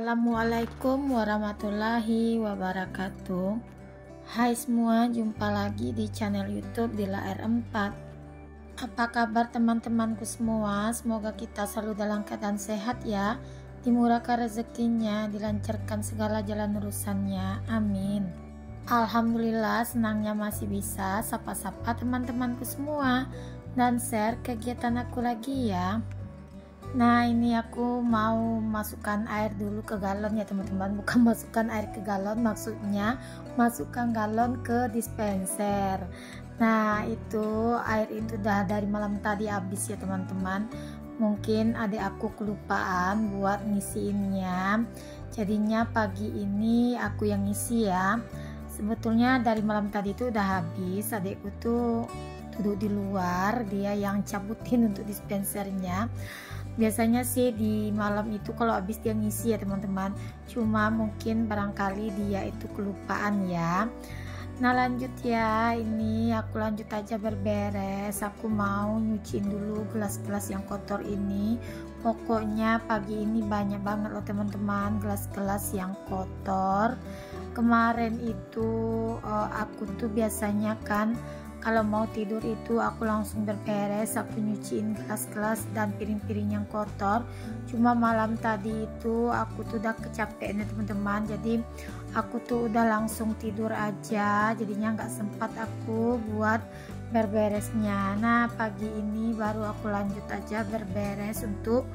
Assalamualaikum warahmatullahi wabarakatuh. Hai semua, jumpa lagi di channel YouTube Dila R4. Apa kabar teman-temanku semua? Semoga kita selalu dalam keadaan sehat ya, dimurahkan rezekinya, dilancarkan segala jalan urusannya, amin. Alhamdulillah, senangnya masih bisa sapa-sapa teman-temanku semua dan share kegiatan aku lagi ya. Nah, ini aku mau masukkan air dulu ke galon ya teman-teman, bukan masukkan air ke galon, maksudnya masukkan galon ke dispenser. Nah, itu air itu udah dari malam tadi habis ya teman-teman. Mungkin adik aku kelupaan buat ngisiinnya, jadinya pagi ini aku yang ngisi ya. Sebetulnya dari malam tadi itu udah habis, adikku tuh duduk di luar, dia yang cabutin untuk dispensernya. Biasanya sih di malam itu kalau habis dia ngisi ya teman-teman, cuma mungkin barangkali dia itu kelupaan ya. Nah lanjut ya, ini aku lanjut aja berberes. Aku mau nyuciin dulu gelas-gelas yang kotor ini. Pokoknya pagi ini banyak banget loh teman-teman gelas-gelas yang kotor. Kemarin itu aku tuh biasanya kan kalau mau tidur itu aku langsung berberes, aku nyuciin gelas-gelas dan piring-piring yang kotor. Cuma malam tadi itu aku tuh udah kecapean ya teman-teman, jadi aku tuh udah langsung tidur aja, jadinya nggak sempat aku buat berberesnya. Nah pagi ini baru aku lanjut aja berberes untuk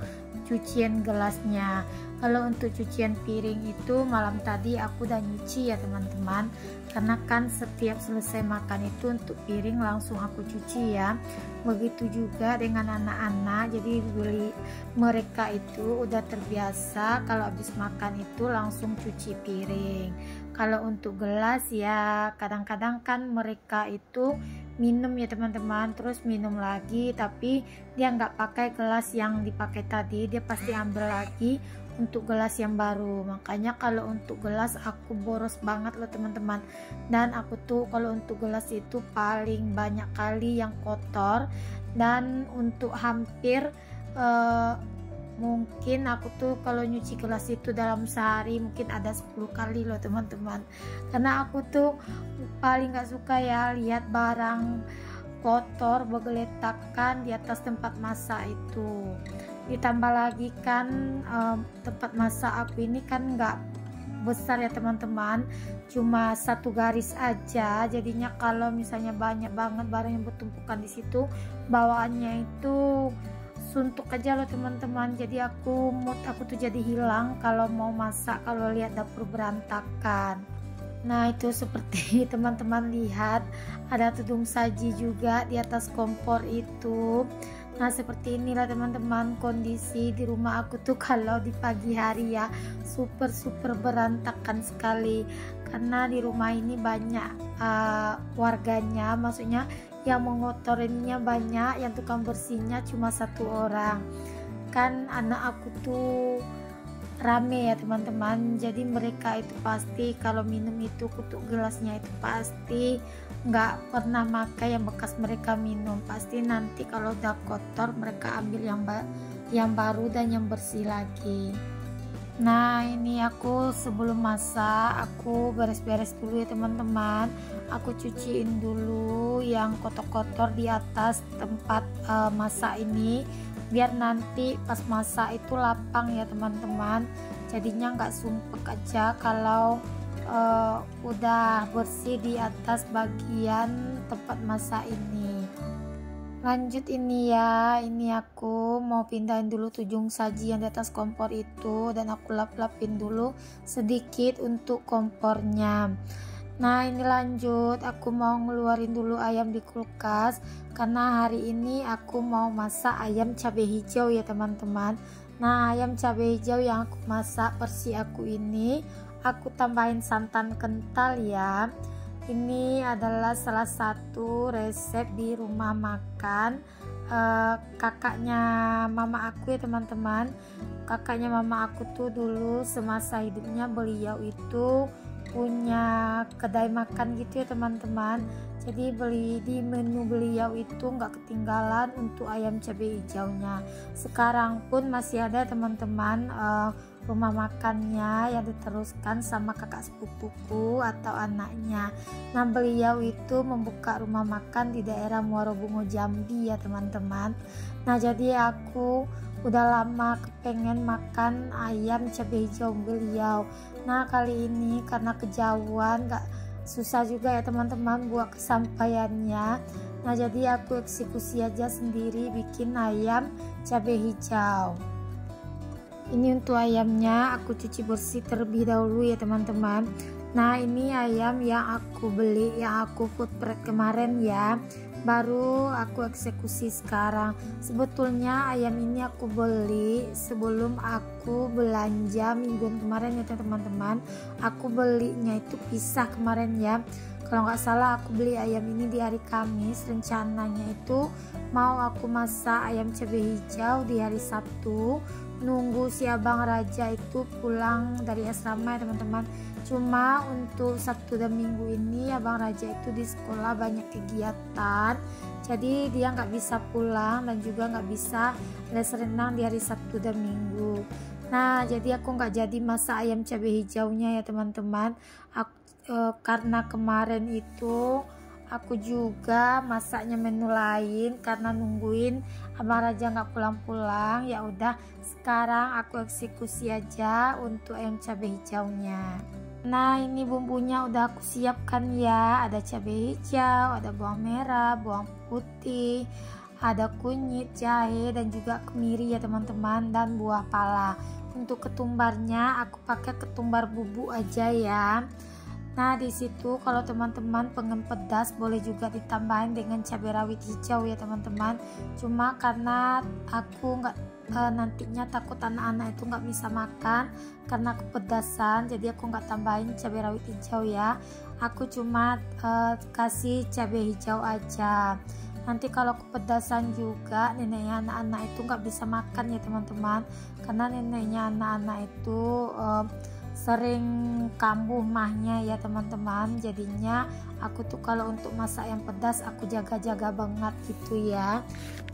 cucian gelasnya. Kalau untuk cucian piring itu malam tadi aku udah nyuci ya teman-teman, karena kan setiap selesai makan itu untuk piring langsung aku cuci ya. Begitu juga dengan anak-anak, jadi mereka itu udah terbiasa kalau habis makan itu langsung cuci piring. Kalau untuk gelas ya kadang-kadang kan mereka itu minum ya teman-teman, terus minum lagi, tapi dia nggak pakai gelas yang dipakai tadi, dia pasti ambil lagi untuk gelas yang baru. Makanya kalau untuk gelas aku boros banget loh teman-teman, dan aku tuh kalau untuk gelas itu paling banyak kali yang kotor, dan untuk hampir mungkin aku tuh kalau nyuci gelas itu dalam sehari mungkin ada 10 kali loh teman-teman, karena aku tuh paling gak suka ya lihat barang kotor bergeletakan di atas tempat masak itu. Ditambah lagi kan tempat masak aku ini kan nggak besar ya teman-teman, cuma satu garis aja, jadinya kalau misalnya banyak banget barang yang bertumpukan di situ, bawaannya itu suntuk aja loh teman-teman. Jadi mood aku tuh jadi hilang kalau mau masak, kalau lihat dapur berantakan. Nah itu seperti teman-teman lihat ada tudung saji juga di atas kompor itu. Nah seperti inilah teman-teman kondisi di rumah aku tuh kalau di pagi hari ya, super berantakan sekali, karena di rumah ini banyak warganya, maksudnya yang mengotorinya banyak, yang tukang bersihnya cuma satu orang. Kan anak aku tuh rame ya teman-teman, jadi mereka itu pasti kalau minum itu kutuk gelasnya itu pasti nggak pernah pakai yang bekas mereka minum, pasti nanti kalau udah kotor mereka ambil yang baru dan yang bersih lagi. Nah ini aku sebelum masak aku beres-beres dulu ya teman-teman, aku cuciin dulu yang kotor-kotor di atas tempat masak ini, biar nanti pas masak itu lapang ya teman-teman, jadinya nggak sumpek aja kalau udah bersih di atas bagian tempat masak ini. Lanjut ini ya, ini aku mau pindahin dulu tujung saji yang di atas kompor itu, dan aku lap-lapin dulu sedikit untuk kompornya. Nah ini lanjut, aku mau ngeluarin dulu ayam di kulkas, karena hari ini aku mau masak ayam cabai hijau ya teman-teman. Nah ayam cabai hijau yang aku masak versi aku ini, aku tambahin santan kental ya. Ini adalah salah satu resep di rumah makan kakaknya mama aku ya teman-teman. Kakaknya mama aku tuh dulu semasa hidupnya beliau itu punya kedai makan gitu ya teman-teman. Jadi di menu beliau itu nggak ketinggalan untuk ayam cabai hijaunya. Sekarang pun masih ada teman-teman rumah makannya yang diteruskan sama kakak sepupuku atau anaknya. Nah, beliau itu membuka rumah makan di daerah Muaro Bungo Jambi ya teman-teman. Nah, jadi aku udah lama kepengen makan ayam cabai hijau beliau. Nah, kali ini karena kejauhan gak susah juga ya teman-teman buat kesampaiannya. Nah, jadi aku eksekusi aja sendiri bikin ayam cabai hijau. Ini untuk ayamnya aku cuci bersih terlebih dahulu ya teman-teman. Nah, ini ayam yang aku beli, yang aku food prep kemarin ya, baru aku eksekusi sekarang. Sebetulnya ayam ini aku beli sebelum aku belanja mingguan kemarin ya teman-teman. Aku belinya itu pisah kemarin ya, kalau nggak salah aku beli ayam ini di hari Kamis. Rencananya itu mau aku masak ayam cabai hijau di hari Sabtu, nunggu si abang Raja itu pulang dari asrama ya teman-teman. Cuma untuk Sabtu dan Minggu ini abang Raja itu di sekolah banyak kegiatan, jadi dia nggak bisa pulang dan juga nggak bisa les renang di hari Sabtu dan Minggu. Nah, jadi aku nggak jadi masak ayam cabai hijaunya ya teman-teman. Karena kemarin itu aku juga masaknya menu lain karena nungguin abang Raja nggak pulang-pulang. Ya udah, sekarang aku eksekusi aja untuk ayam cabai hijaunya. Nah, ini bumbunya udah aku siapkan ya. Ada cabai hijau, ada bawang merah, bawang putih, ada kunyit, jahe, dan juga kemiri ya teman-teman, dan buah pala. Untuk ketumbarnya aku pakai ketumbar bubuk aja ya. Nah, di situ kalau teman-teman pengen pedas boleh juga ditambahin dengan cabai rawit hijau ya teman-teman. Cuma karena aku nantinya takut anak-anak itu nggak bisa makan karena kepedasan, jadi aku nggak tambahin cabai rawit hijau ya. Aku cuma kasih cabai hijau aja. Nanti kalau kepedasan juga neneknya anak-anak itu nggak bisa makan ya teman-teman, karena neneknya anak-anak itu sering kambuh mahnya ya teman-teman. Jadinya aku tuh kalau untuk masak yang pedas aku jaga-jaga banget gitu ya,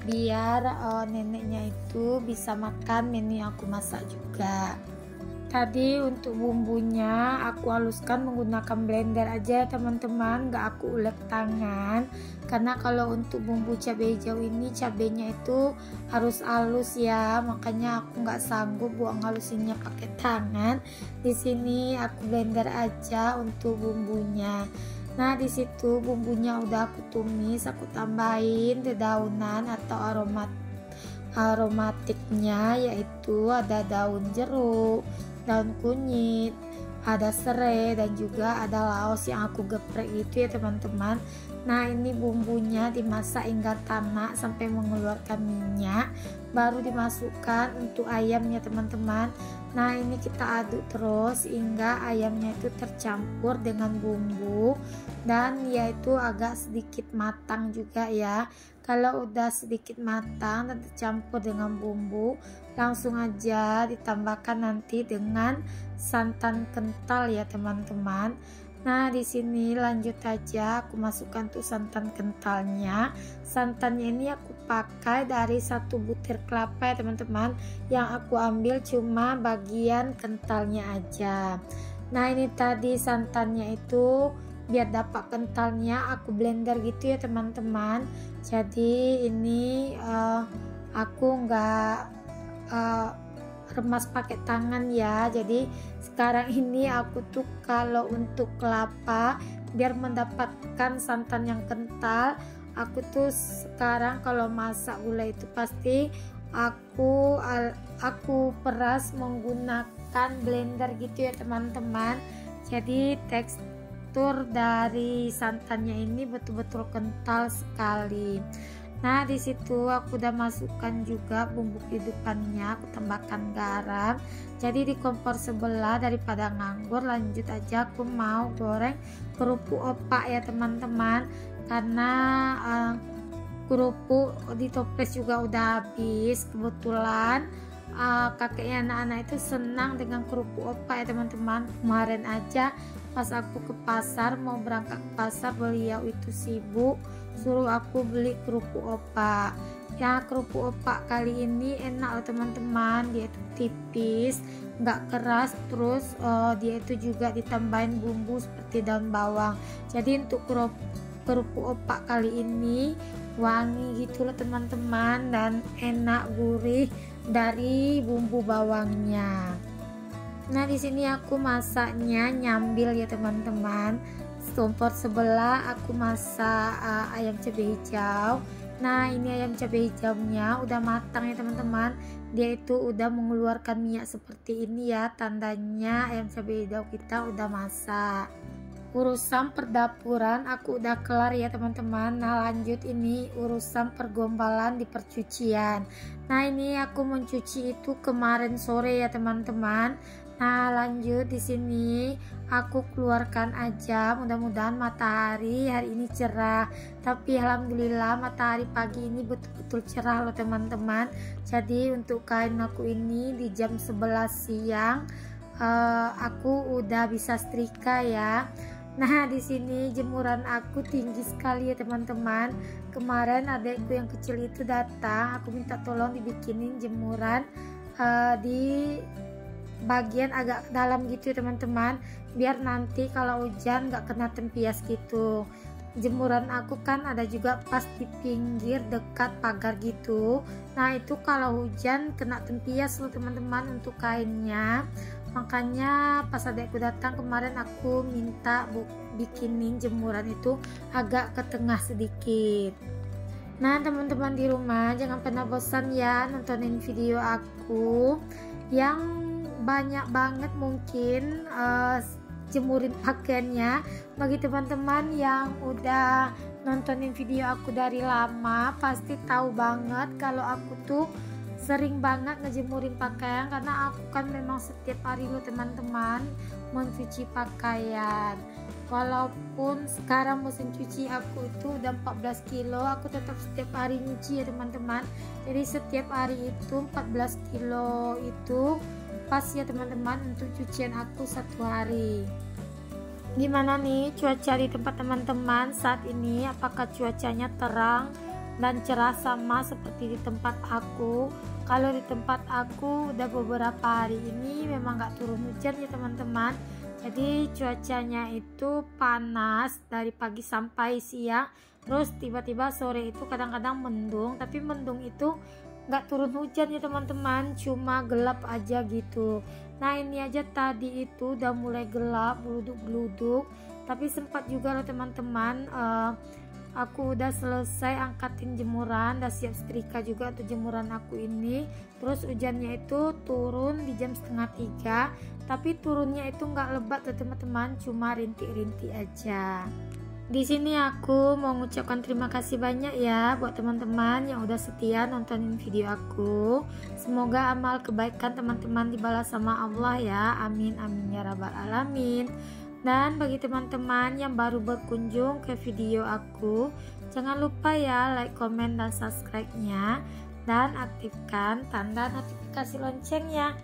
biar neneknya itu bisa makan menu yang aku masak juga. Tadi untuk bumbunya aku haluskan menggunakan blender aja ya teman-teman, gak aku ulek tangan, karena kalau untuk bumbu cabai hijau ini cabainya itu harus halus ya, makanya aku nggak sanggup buat ngalusinnya pakai tangan. Di sini aku blender aja untuk bumbunya. Nah, di situ bumbunya udah aku tumis, aku tambahin dedaunan atau aromatiknya, yaitu ada daun jeruk, daun kunyit, ada serai, dan juga ada laos yang aku geprek gitu ya teman-teman. Nah, ini bumbunya dimasak hingga tanak sampai mengeluarkan minyak, baru dimasukkan untuk ayamnya teman-teman. Nah, ini kita aduk terus hingga ayamnya itu tercampur dengan bumbu dan yaitu agak sedikit matang juga ya. Kalau udah sedikit matang dan tercampur dengan bumbu, langsung aja ditambahkan nanti dengan santan kental ya teman-teman. Nah, di sini lanjut aja aku masukkan tuh santan kentalnya. Santannya ini aku pakai dari 1 butir kelapa ya teman-teman, yang aku ambil cuma bagian kentalnya aja. Nah, ini tadi santannya itu biar dapat kentalnya aku blender gitu ya teman-teman. Jadi ini aku nggak remas pakai tangan ya. Jadi sekarang ini aku tuh kalau untuk kelapa biar mendapatkan santan yang kental, aku tuh sekarang kalau masak gulai itu pasti aku peras menggunakan blender gitu ya teman-teman. Jadi tekstur dari santannya ini betul-betul kental sekali. Nah, di situ aku udah masukkan juga bumbu kehidupannya, aku tambahkan garam. Jadi di kompor sebelah daripada nganggur, lanjut aja aku mau goreng kerupuk opak ya teman-teman, karena kerupuk di toples juga udah habis. Kebetulan kakeknya anak-anak itu senang dengan kerupuk opak ya teman-teman. Kemarin aja pas aku ke pasar, mau berangkat ke pasar, beliau itu sibuk suruh aku beli kerupuk opak. Ya, kerupuk opak kali ini enak loh teman-teman, dia itu tipis, nggak keras, terus dia itu juga ditambahin bumbu seperti daun bawang. Jadi untuk kerupuk opak kali ini wangi gitu loh teman-teman, dan enak gurih dari bumbu bawangnya. Nah, di sini aku masaknya nyambil ya teman-teman. Kompor sebelah aku masak ayam cabai hijau. Nah, ini ayam cabai hijaunya udah matang ya teman-teman. Dia itu udah mengeluarkan minyak seperti ini ya, tandanya ayam cabai hijau kita udah masak. Urusan perdapuran aku udah kelar ya teman-teman. Nah, lanjut ini urusan pergombalan di percucian. Nah, ini aku mencuci itu kemarin sore ya teman-teman. Nah, lanjut di sini aku keluarkan aja, mudah-mudahan matahari hari ini cerah. Tapi alhamdulillah matahari pagi ini betul-betul cerah loh teman-teman. Jadi untuk kain aku ini di jam 11 siang aku udah bisa setrika ya. Nah, di sini jemuran aku tinggi sekali ya teman-teman. Kemarin adekku yang kecil itu datang, aku minta tolong dibikinin jemuran di bagian agak dalam gitu ya teman-teman, biar nanti kalau hujan nggak kena tempias gitu. Jemuran aku kan ada juga pas di pinggir dekat pagar gitu. Nah, itu kalau hujan kena tempias loh teman-teman untuk kainnya. Makanya pas adekku datang kemarin aku minta bikinin jemuran itu agak ke tengah sedikit. Nah, teman-teman di rumah jangan pernah bosan ya nontonin video aku yang banyak banget mungkin jemurin pakaiannya. Bagi teman-teman yang udah nontonin video aku dari lama pasti tahu banget kalau aku tuh sering banget ngejemurin pakaian, karena aku kan memang setiap hari loh teman-teman mencuci pakaian. Walaupun sekarang mesin cuci aku itu udah 14 kilo, aku tetap setiap hari nyuci ya teman-teman. Jadi setiap hari itu 14 kilo itu pas ya teman-teman untuk cucian aku satu hari. Gimana nih cuaca di tempat teman-teman saat ini? Apakah cuacanya terang dan cerah sama seperti di tempat aku? Kalau di tempat aku udah beberapa hari ini memang gak turun hujan ya teman-teman. Jadi cuacanya itu panas dari pagi sampai siang, terus tiba-tiba sore itu kadang-kadang mendung, tapi mendung itu nggak turun hujan ya teman-teman, cuma gelap aja gitu. Nah, ini aja tadi itu udah mulai gelap, geluduk-geluduk, tapi sempat juga loh teman-teman, aku udah selesai angkatin jemuran, udah siap setrika juga untuk jemuran aku ini. Terus hujannya itu turun di jam 2:30, tapi turunnya itu nggak lebat tuh teman-teman, cuma rintik-rintik aja. Di sini aku mau mengucapkan terima kasih banyak ya buat teman-teman yang udah setia nontonin video aku. Semoga amal kebaikan teman-teman dibalas sama Allah ya. Amin amin ya rabbal alamin. Dan bagi teman-teman yang baru berkunjung ke video aku, jangan lupa ya like, komen, dan subscribe-nya, dan aktifkan tanda notifikasi loncengnya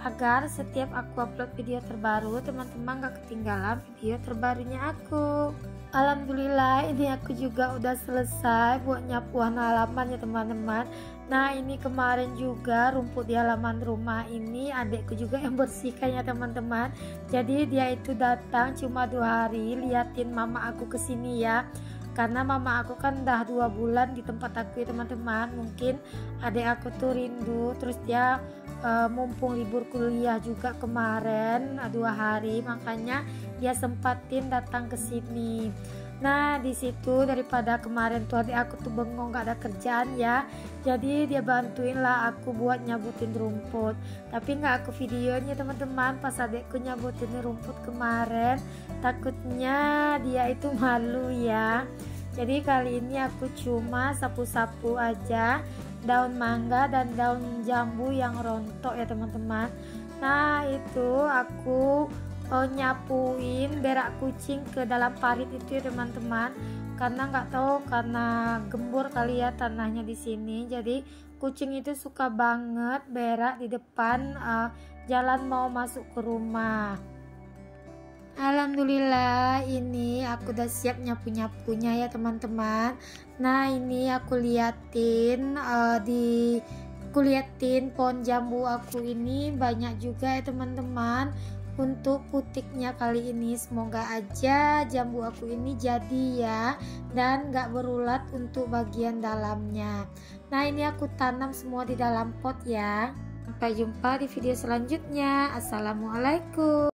agar setiap aku upload video terbaru teman-teman gak ketinggalan video terbarunya aku. Alhamdulillah ini aku juga udah selesai buat nyapuan halaman ya teman-teman. Nah, ini kemarin juga rumput di halaman rumah ini adekku juga yang bersihkan ya teman-teman. Jadi dia itu datang cuma 2 hari liatin mama aku kesini ya, karena mama aku kan udah 2 bulan di tempat aku ya teman-teman. Mungkin adek aku tuh rindu, terus dia mumpung libur kuliah juga kemarin 2 hari, makanya dia sempatin datang ke sini. Nah, di situ daripada kemarin tuh adik aku tuh bengong gak ada kerjaan ya, jadi dia bantuin lah aku buat nyabutin rumput. Tapi nggak aku videonya teman-teman pas adikku nyabutin rumput kemarin, takutnya dia itu malu ya. Jadi kali ini aku cuma sapu-sapu aja daun mangga dan daun jambu yang rontok ya teman-teman. Nah, itu aku nyapuin berak kucing ke dalam parit itu ya teman-teman. karena nggak tahu, karena gembur kali ya tanahnya di sini. Jadi kucing itu suka banget berak di depan jalan mau masuk ke rumah. Alhamdulillah ini aku udah siap nyapu-nyapunya ya teman-teman. Nah ini aku liatin pohon jambu aku ini banyak juga ya teman-teman untuk putiknya kali ini. Semoga aja jambu aku ini jadi ya dan gak berulat untuk bagian dalamnya. Nah ini aku tanam semua di dalam pot ya. Sampai jumpa di video selanjutnya. Assalamualaikum.